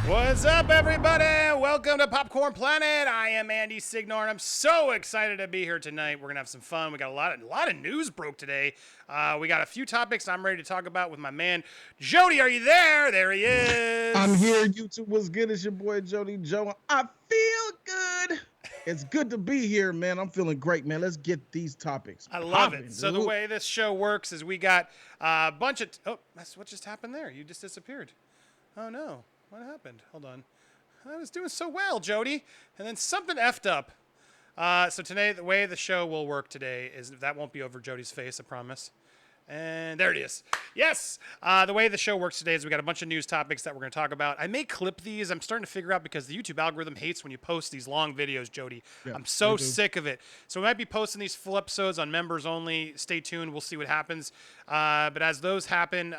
What's up, everybody? Welcome to Popcorn Planet. I am Andy Signor, and I'm so excited to be here tonight. We're gonna have some fun. We got a lot of news broke today. We got a few topics I'm ready to talk about with my man Jody. Are you there? There he is. I'm here. YouTube, what's good? It's your boy Jody Joe. I feel good. It's good to be here, man. I'm feeling great, man. Let's get these topics. I love it. So the way this show works is we got a bunch of. Oh, that's what just happened there. You just disappeared. Oh no. What happened? Hold on. I was doing so well, Jody, and then something effed up. So today, the way the show will work today is that won't be over Jody's face, I promise. And there it is. Yes. The way the show works today is we got a bunch of news topics that we're going to talk about. I may clip these. I'm starting to figure out because the YouTube algorithm hates when you post these long videos, Jody. Yeah, I'm so sick of it. So we might be posting these full episodes on members only. Stay tuned. We'll see what happens. But as those happen,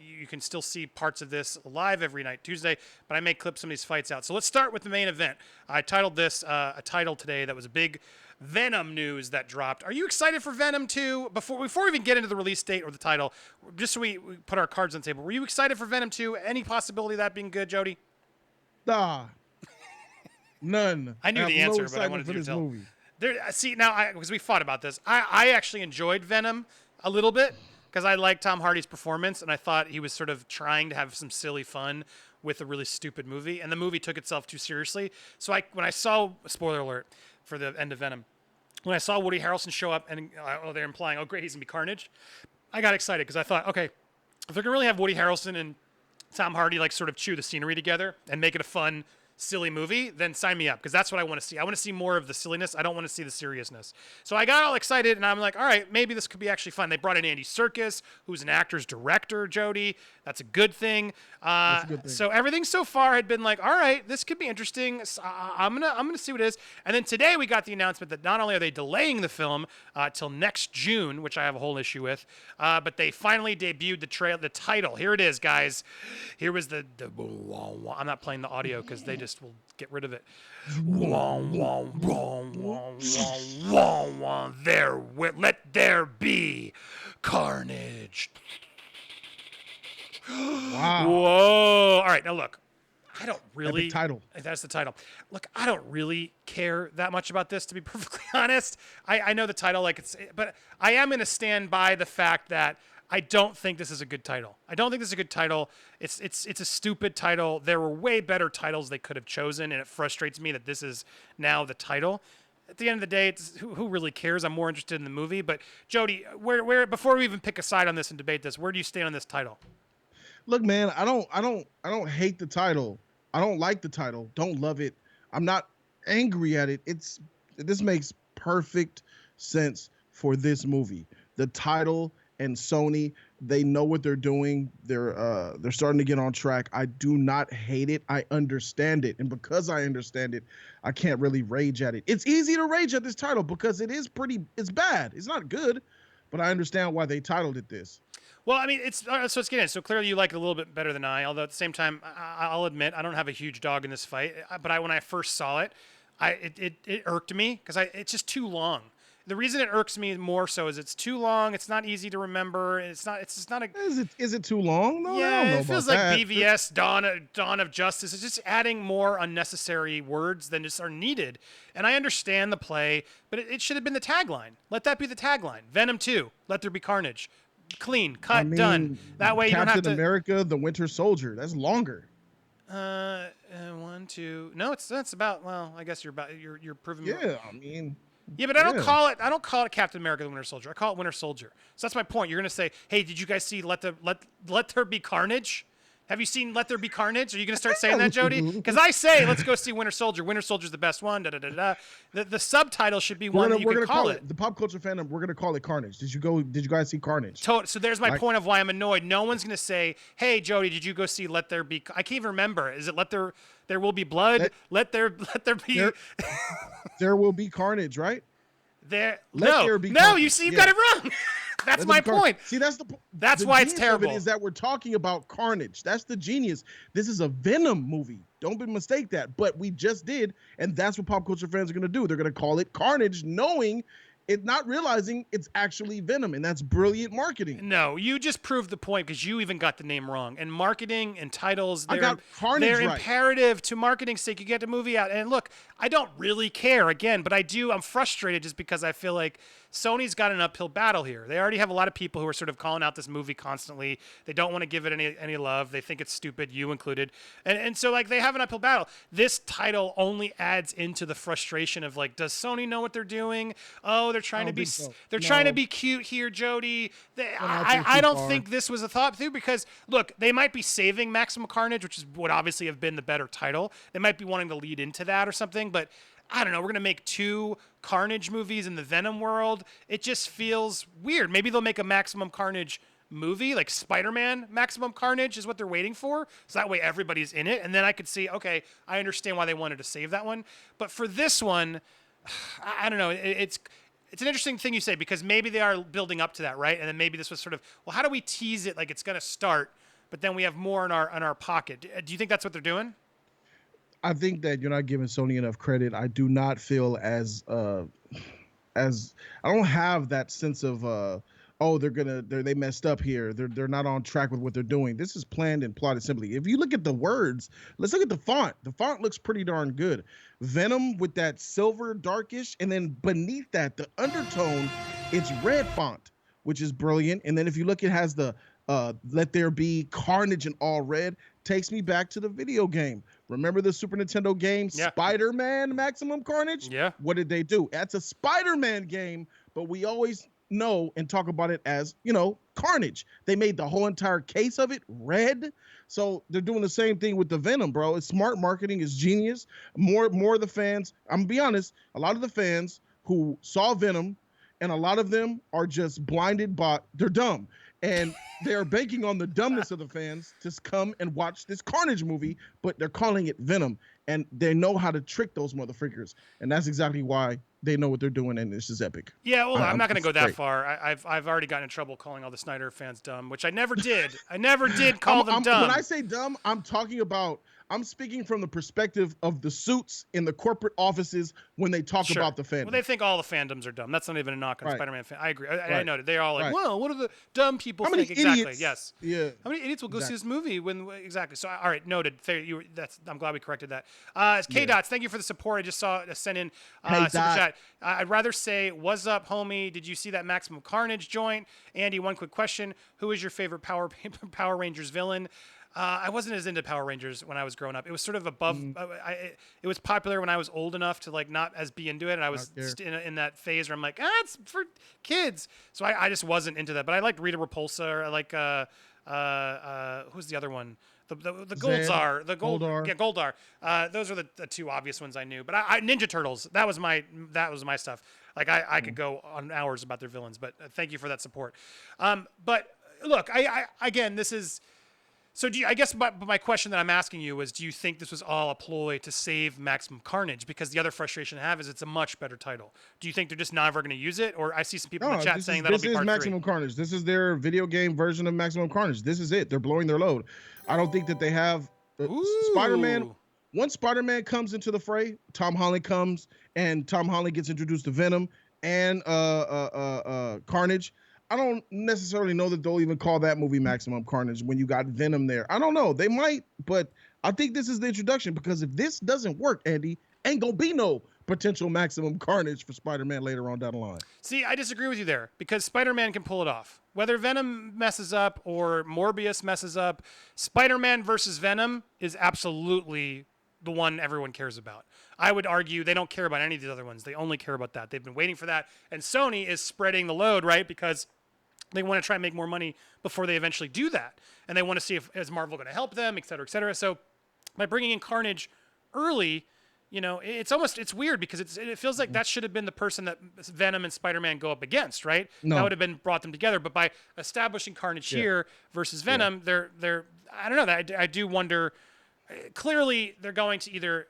you can still see parts of this live every night, Tuesday. But I may clip some of these fights out. So let's start with the main event. I titled this a title today that was a big Venom news that dropped. Are you excited for Venom 2? Before we even get into the release date or the title, just so we put our cards on the table, were you excited for Venom 2? Any possibility of that being good, Jody? Nah. None. I knew the answer, but I wanted you to tell. Movie. See, now, because we fought about this, I actually enjoyed Venom a little bit because I liked Tom Hardy's performance, and I thought he was sort of trying to have some silly fun with a really stupid movie, and the movie took itself too seriously. So when I saw, spoiler alert for the end of Venom, when I saw Woody Harrelson show up and they're implying, oh, great, he's going to be Carnage, I got excited because I thought, okay, if they're going to really have Woody Harrelson and Tom Hardy like sort of chew the scenery together and make it a fun, silly movie, then sign me up because that's what I want to see. I want to see more of the silliness. I don't want to see the seriousness. So I got all excited and I'm like, all right, maybe this could be actually fun. They brought in Andy Serkis, who's an actor's director, Jody. That's a good thing. That's a good thing. So everything so far had been like, all right, this could be interesting. So I'm gonna see what it is. And then today we got the announcement that not only are they delaying the film till next June, which I have a whole issue with, but they finally debuted the title. Here it is, guys. Here was the I'm not playing the audio because they just will get rid of it. Let there be carnage. Wow. Whoa. All right, now look. I don't really... Epic title. That's the title. Look, I don't really care that much about this, to be perfectly honest. I know the title, but I am going to stand by the fact that I don't think this is a good title. I don't think this is a good title. It's a stupid title. There were way better titles they could have chosen, and it frustrates me that this is now the title. At the end of the day, it's who really cares? I'm more interested in the movie. But Jody, where before we even pick a side on this and debate this, where do you stand on this title? Look, man, I don't hate the title. I don't like the title. Don't love it. I'm not angry at it. This makes perfect sense for this movie. The title and Sony, they know what they're doing. They're starting to get on track. I do not hate it. I understand it. And because I understand it, I can't really rage at it. It's easy to rage at this title because it's bad. It's not good, but I understand why they titled it this. Well, I mean, so let's get in. So clearly you like it a little bit better than I, although at the same time, I'll admit I don't have a huge dog in this fight. But when I first saw it, it irked me because it's just too long. The reason it irks me more so is it's too long. It's not easy to remember. It's just not a. Is it too long? No, yeah, I don't know it feels about like that. BVS Dawn of Justice. It's just adding more unnecessary words than just are needed. And I understand the play, but it should have been the tagline. Let that be the tagline. Venom 2. Let there be carnage. Clean, cut, done. That way you don't have to. Captain America, the Winter Soldier. That's longer. 1, 2. No, that's about. Well, I guess you're proving. Yeah, I mean. Yeah, but I don't call it Captain America: The Winter Soldier. I call it Winter Soldier. So that's my point. You're gonna say, "Hey, did you guys see Let There Be Carnage? Have you seen Let There Be Carnage? Are you gonna start saying that, Jody? Because I say, let's go see Winter Soldier. Winter Soldier's the best one. Da da da da. The subtitle should be one that you can call it. The pop culture fandom. We're gonna call it Carnage. Did you guys see Carnage? So there's my point of why I'm annoyed. No one's gonna say, "Hey, Jody, did you go see Let There Be?" I can't even remember. Is it There Will Be Blood? Let there be. There will be carnage, right? You see, you've got it wrong. That's my point. See, that's that's why it's terrible. Is that we're talking about Carnage. That's the genius. This is a Venom movie. Don't mistake that. But we just did, and that's what pop culture fans are going to do. They're going to call it Carnage, knowing It not realizing it's actually Venom, and that's brilliant marketing. No, you just proved the point because you even got the name wrong. And marketing and titles, I got Carnage they're right. imperative to marketing's sake. You get the movie out. And look, I don't really care, again, but I'm frustrated just because I feel like Sony's got an uphill battle here. They already have a lot of people who are sort of calling out this movie constantly. They don't want to give it any love. They think it's stupid, you included. And so, like, they have an uphill battle. This title only adds into the frustration of, like, does Sony know what they're doing? Oh, they're trying to be trying to be cute here, Jody. I don't think this was a thought through because, look, they might be saving Maximum Carnage, which would obviously have been the better title. They might be wanting to lead into that or something, but I don't know. We're going to make 2 Carnage movies in the Venom world. It just feels weird. Maybe they'll make a Maximum Carnage movie, like Spider-Man Maximum Carnage is what they're waiting for. So that way everybody's in it. And then I could see, okay, I understand why they wanted to save that one. But for this one, I don't know. It's an interesting thing you say because maybe they are building up to that, right? And then maybe this was sort of, well, how do we tease it like it's going to start, but then we have more in our pocket? Do you think that's what they're doing? I think that you're not giving Sony enough credit. I do not feel as I don't have that sense of they messed up here. They're not on track with what they're doing. This is planned and plotted simply. If you look at the words, let's look at the font. The font looks pretty darn good. Venom with that silver darkish, and then beneath that, the undertone, it's red font, which is brilliant. And then if you look, it has the Let There Be Carnage in all red. Takes me back to the video game. Remember the Super Nintendo game, Spider-Man Maximum Carnage? Yeah. What did they do? That's a Spider-Man game, but we always know and talk about it as, Carnage. They made the whole entire case of it red. So they're doing the same thing with the Venom, bro. It's smart marketing. It's genius. More of the fans, I'm going to be honest, a lot of the fans who saw Venom, and a lot of them are just blinded by, they're dumb. And they're banking on the dumbness of the fans to come and watch this Carnage movie, but they're calling it Venom. And they know how to trick those motherfuckers. And that's exactly why they know what they're doing, and this is epic. Yeah, well, I'm not going to go that far. I've already gotten in trouble calling all the Snyder fans dumb, which I never did. I never did call them dumb. When I say dumb, I'm speaking from the perspective of the suits in the corporate offices when they talk about the fandom. Well, they think all the fandoms are dumb. That's not even a knock on Spider-Man fans. I agree. I noted. They're all like, well, what do the dumb people think? Exactly. Yes. Yeah. How many idiots will go see this movie when exactly? So, all right, noted. Fair. I'm glad we corrected that. K-Dots, thank you for the support. I just saw a send in super chat. I'd rather say, what's up, homie? Did you see that Maximum Carnage joint? Andy, one quick question. Who is your favorite Power Rangers villain? I wasn't as into Power Rangers when I was growing up. It was sort of above. It was popular when I was old enough to like not as be into it, and I was in that phase where I'm like, it's for kids. So I just wasn't into that. But I liked Rita Repulsa. Or I like who's the other one? The Goldzar, Goldar. Those are the 2 obvious ones I knew. But I Ninja Turtles. That was my stuff. Like I could go on hours about their villains. But thank you for that support. But look, I again, this is. So I guess my question that I'm asking you is, do you think this was all a ploy to save Maximum Carnage? Because the other frustration I have is it's a much better title. Do you think they're just never going to use it? Or I see some people in the chat saying that'll be part 3. This is Maximum Carnage. This is their video game version of Maximum Carnage. This is it. They're blowing their load. I don't think that they have Spider-Man. Once Spider-Man comes into the fray, Tom Holland comes, and Tom Holland gets introduced to Venom and Carnage. I don't necessarily know that they'll even call that movie Maximum Carnage when you got Venom there. I don't know. They might, but I think this is the introduction because if this doesn't work, Andy, ain't gonna be no potential Maximum Carnage for Spider-Man later on down the line. See, I disagree with you there because Spider-Man can pull it off. Whether Venom messes up or Morbius messes up, Spider-Man versus Venom is absolutely the one everyone cares about. I would argue they don't care about any of these other ones. They only care about that. They've been waiting for that. And Sony is spreading the load, right? Because they want to try and make more money before they eventually do that. And they want to see if is Marvel going to help them, et cetera, et cetera. So by bringing in Carnage early, it's weird because it feels like that should have been the person that Venom and Spider-Man go up against, right? No. That would have brought them together. But by establishing Carnage here versus Venom, they're I don't know. I do wonder. Clearly, they're going to either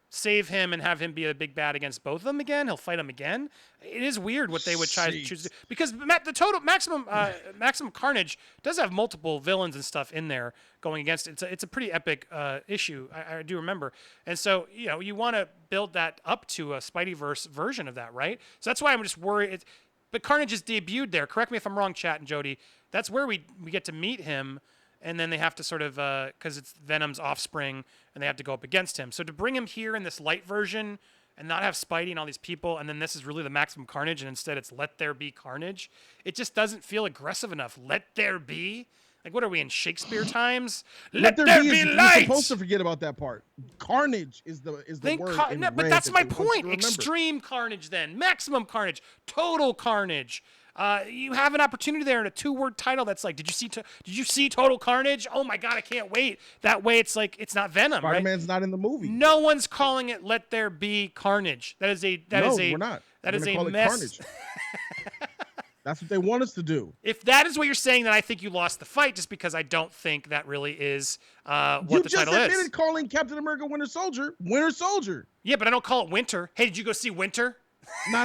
save him and have him be a big bad against both of them again. He'll fight him again. It is weird what they would try to choose to do, because the total maximum Carnage does have multiple villains and stuff in there going against it. It's a pretty epic issue. I do remember, and so you want to build that up to a Spidey-verse version of that, right? So that's why I'm just worried. But Carnage is debuted there. Correct me if I'm wrong, chat and Jody. That's where we get to meet him. And then they have to sort of, because it's Venom's offspring, and they have to go up against him. So to bring him here in this light version and not have Spidey and all these people, and then this is really the maximum Carnage, and instead it's Let There Be Carnage, it just doesn't feel aggressive enough. Let there be? Like, what are we in Shakespeare times? Let there be light! You're supposed to forget about that part. Carnage is the word. No, but that's my point. Extreme Carnage then. Maximum Carnage. Total Carnage. You have an opportunity there in a 2-word title that's like, did you see Total Carnage? Oh my God, I can't wait. That way it's like, it's not Venom, Spider-Man's not in the movie. No one's calling it Let There Be Carnage. We're not. That is a mess. Carnage. That's what they want us to do. If that is what you're saying, then I think you lost the fight, just because I don't think that really is what the title is. You just admitted calling Captain America Winter Soldier. Yeah, but I don't call it Winter. Hey, did you go see Winter? No.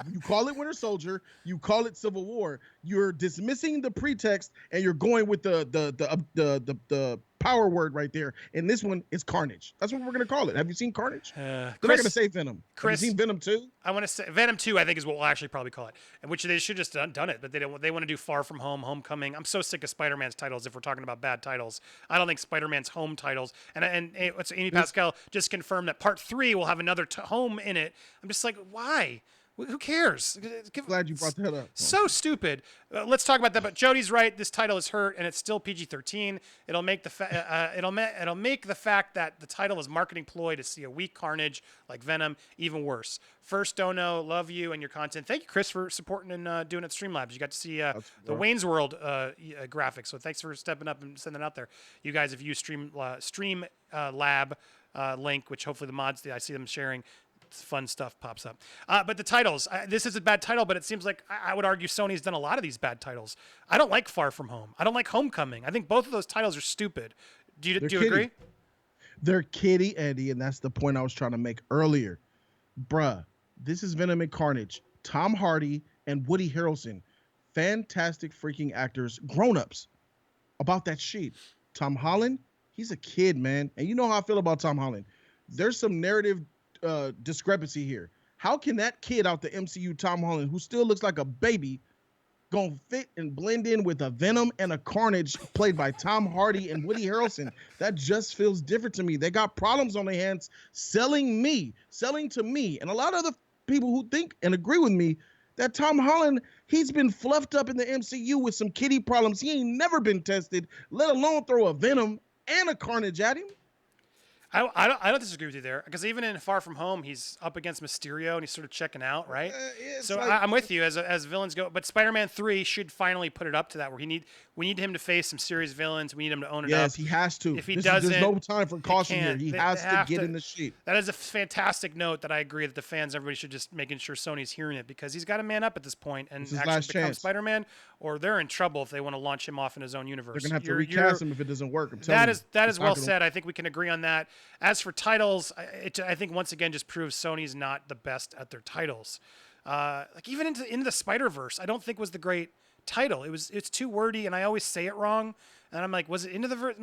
You call it Winter Soldier. You call it Civil War. You're dismissing the pretext, and you're going with the power word right there. And this one is Carnage. That's what we're gonna call it. Have you seen Carnage? They're not gonna say Venom. Chris, have you seen Venom 2? I want to say Venom 2. I think is what we'll actually probably call it, and which they should just done it, but they don't. They want to do Far From Home, Homecoming. I'm so sick of Spider-Man's titles. If we're talking about bad titles, I don't think Spider-Man's home titles. And Amy Pascal just confirmed that Part 3 will have another home in it. I'm just like, why? Who cares? Glad you brought that up. So stupid. Let's talk about that. But Jody's right. This title is hurt, and it's still PG-13. It'll make the make the fact that the title is marketing ploy to see a weak Carnage like Venom even worse. First, Dono, love you and your content. Thank you, Chris, for supporting and doing it at Streamlabs. You got to see the Wayne's World graphics. So thanks for stepping up and sending it out there. You guys have used Streamlab link, which hopefully the mods I see them sharing. Fun stuff pops up. But the titles, this is a bad title, but it seems like I would argue Sony's done a lot of these bad titles. I don't like Far From Home. I don't like Homecoming. I think both of those titles are stupid. Do you agree? They're kiddie, Andy, and that's the point I was trying to make earlier. Bruh, this is Venom and Carnage. Tom Hardy and Woody Harrelson. Fantastic freaking actors. Grown-ups. About that shit. Tom Holland, he's a kid, man. And you know how I feel about Tom Holland. There's some narrative discrepancy here. How can that kid out the MCU, Tom Holland, who still looks like a baby, gonna fit and blend in with a Venom and a Carnage played by Tom Hardy and Woody Harrelson? That just feels different to me. They got problems on their hands selling to me, and a lot of other people who think and agree with me that Tom Holland, he's been fluffed up in the MCU with some kiddie problems. He ain't never been tested, let alone throw a Venom and a Carnage at him. I don't disagree with you there, because even in Far From Home, he's up against Mysterio and he's sort of checking out, right? So like, I'm with you as villains go. But Spider-Man 3 should finally put it up to that, where we need him to face some serious villains. We need him to own it up. Yes, he has to. If he doesn't, there's no time for caution here. He has to get in the sheet. That is a fantastic note that I agree that the fans, everybody should just making sure Sony's hearing it, because he's got to man up at this point and actually become Spider-Man, or they're in trouble if they want to launch him off in his own universe. They're going to have to recast him if it doesn't work. That is well said. I think we can agree on that. As for titles, I think once again just proves Sony's not the best at their titles. Like even into the Spider-Verse, I don't think was the great title. It's too wordy, and I always say it wrong. And I'm like, was it into the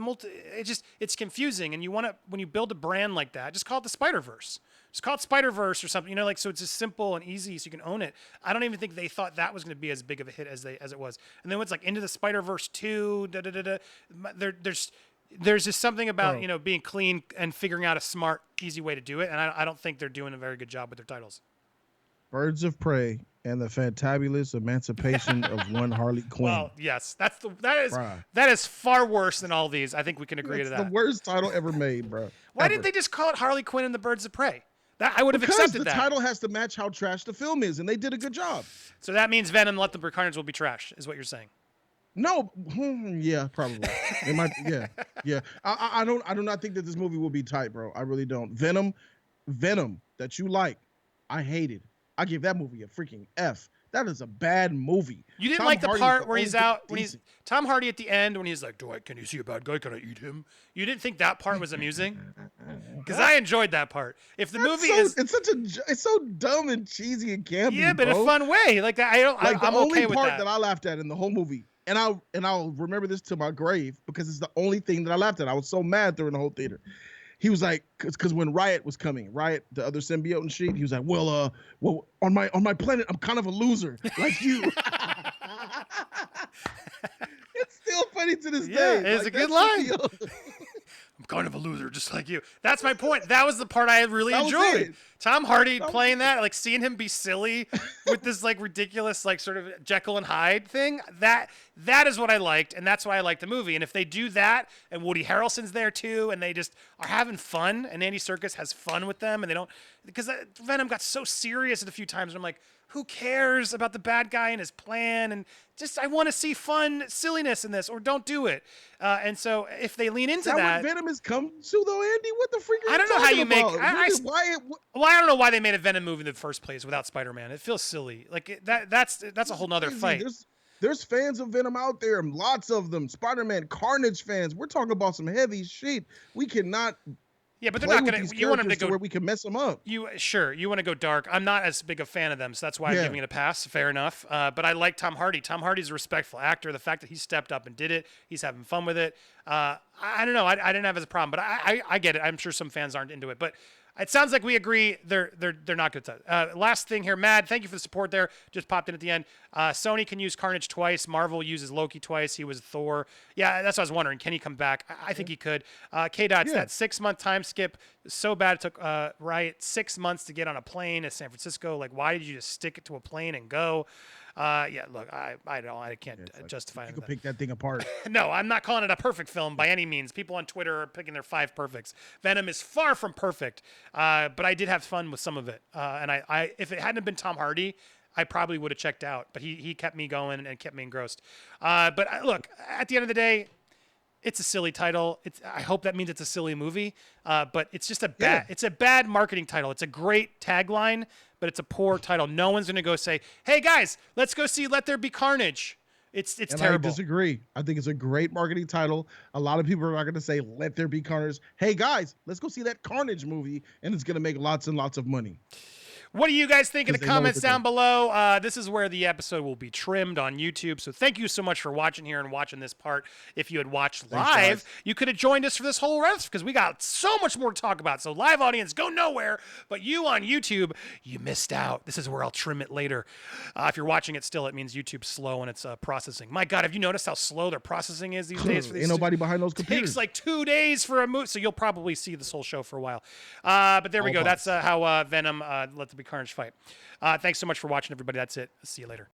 it's confusing. And when you build a brand like that, just call it the Spider-Verse. Just call it Spider-Verse or something, like, so it's just simple and easy so you can own it. I don't even think they thought that was going to be as big of a hit as it was. And then it's like Into the Spider-Verse 2, there's just something about, being clean and figuring out a smart, easy way to do it. And I don't think they're doing a very good job with their titles. Birds of Prey and the Fantabulous Emancipation of One Harley Quinn. Well, yes, that is far worse than all these. I think we can agree to that. The worst title ever made, bro. Why didn't they just call it Harley Quinn and the Birds of Prey? I would have accepted that. Because the title has to match how trash the film is, and they did a good job. So that means Venom, Let There Be Carnage will be trash, is what you're saying. No, yeah, probably. It might, yeah. I do not think that this movie will be tight, bro. I really don't. Venom that you like, I hated. I give that movie a freaking F. That is a bad movie. You didn't Tom like the Hardy's part the where only he's thing out when he's decent. Tom Hardy at the end when he's like, can you see a bad guy? Can I eat him? You didn't think that part was amusing? Because I enjoyed that part. If the movie is it's so dumb and cheesy and campy. yeah, but in a fun way. Like that, I'm okay with that. The only part that I laughed at in the whole movie, and I'll remember this to my grave because it's the only thing that I laughed at. I was so mad during the whole theater. He was like, because when Riot was coming, Riot, the other symbiote and shit, he was like, well, on my planet, I'm kind of a loser, like you. It's still funny to this day. It's a good line. I'm kind of a loser, just like you. That's my point. That was the part I really enjoyed. Tom Hardy playing that, like seeing him be silly with this like ridiculous, like sort of Jekyll and Hyde thing. That is what I liked, and that's why I liked the movie. And if they do that, and Woody Harrelson's there too, and they just are having fun, and Andy Serkis has fun with them, and they don't, because Venom got so serious a few times, and I'm like, who cares about the bad guy and his plan? And just, I want to see fun silliness in this, or don't do it. And so if they lean into that, what Venom has come to though, Andy. What the freak? I don't know how you make. Why? I don't know why they made a Venom movie in the first place without Spider-Man. It feels silly. Like that's a whole nother fight. There's fans of Venom out there, lots of them. Spider-Man, Carnage fans. We're talking about some heavy shit. We cannot. Yeah, but they're not going to. You want them to go where we can mess them up. You want to go dark. I'm not as big a fan of them, so that's why I'm giving it a pass. Fair enough. But I like Tom Hardy. Tom Hardy's a respectful actor. The fact that he stepped up and did it, he's having fun with it. I don't know. I didn't have as a problem, but I get it. I'm sure some fans aren't into it, but. It sounds like we agree they're not good. Last thing here, Mad, thank you for the support there. Just popped in at the end. Sony can use Carnage twice. Marvel uses Loki twice. He was Thor. Yeah, that's what I was wondering. Can he come back? I think he could. K-Dot's that 6-month time skip. So bad it took Riot 6 months to get on a plane to San Francisco. Like, why did you just stick it to a plane and go? Look, I can't justify it. You can pick that thing apart. No, I'm not calling it a perfect film by any means. People on Twitter are picking their 5 perfects. Venom is far from perfect, but I did have fun with some of it. And I if it hadn't been Tom Hardy, I probably would have checked out. But he kept me going and kept me engrossed. But look, at the end of the day, it's a silly title. I hope that means it's a silly movie. But it's just it's a bad marketing title. It's a great tagline, but it's a poor title. No one's going to go say, hey guys, let's go see Let There Be Carnage. It's terrible. I disagree. I think it's a great marketing title. A lot of people are not going to say Let There Be Carnage. Hey guys, let's go see that Carnage movie, and it's going to make lots and lots of money. What do you guys think in the comments down below? This is where the episode will be trimmed on YouTube. So thank you so much for watching here and watching this part. If you had watched live, you could have joined us for this whole rest because we got so much more to talk about. So live audience, go nowhere. But you on YouTube, you missed out. This is where I'll trim it later. If you're watching it still, it means YouTube's slow and it's processing. My God, have you noticed how slow their processing is these days? For these Ain't nobody behind those computers. It takes like 2 days for a movie. So you'll probably see this whole show for a while. But there we go. That's how Venom Let There Be Carnage fight. Thanks so much for watching, everybody. That's it. See you later.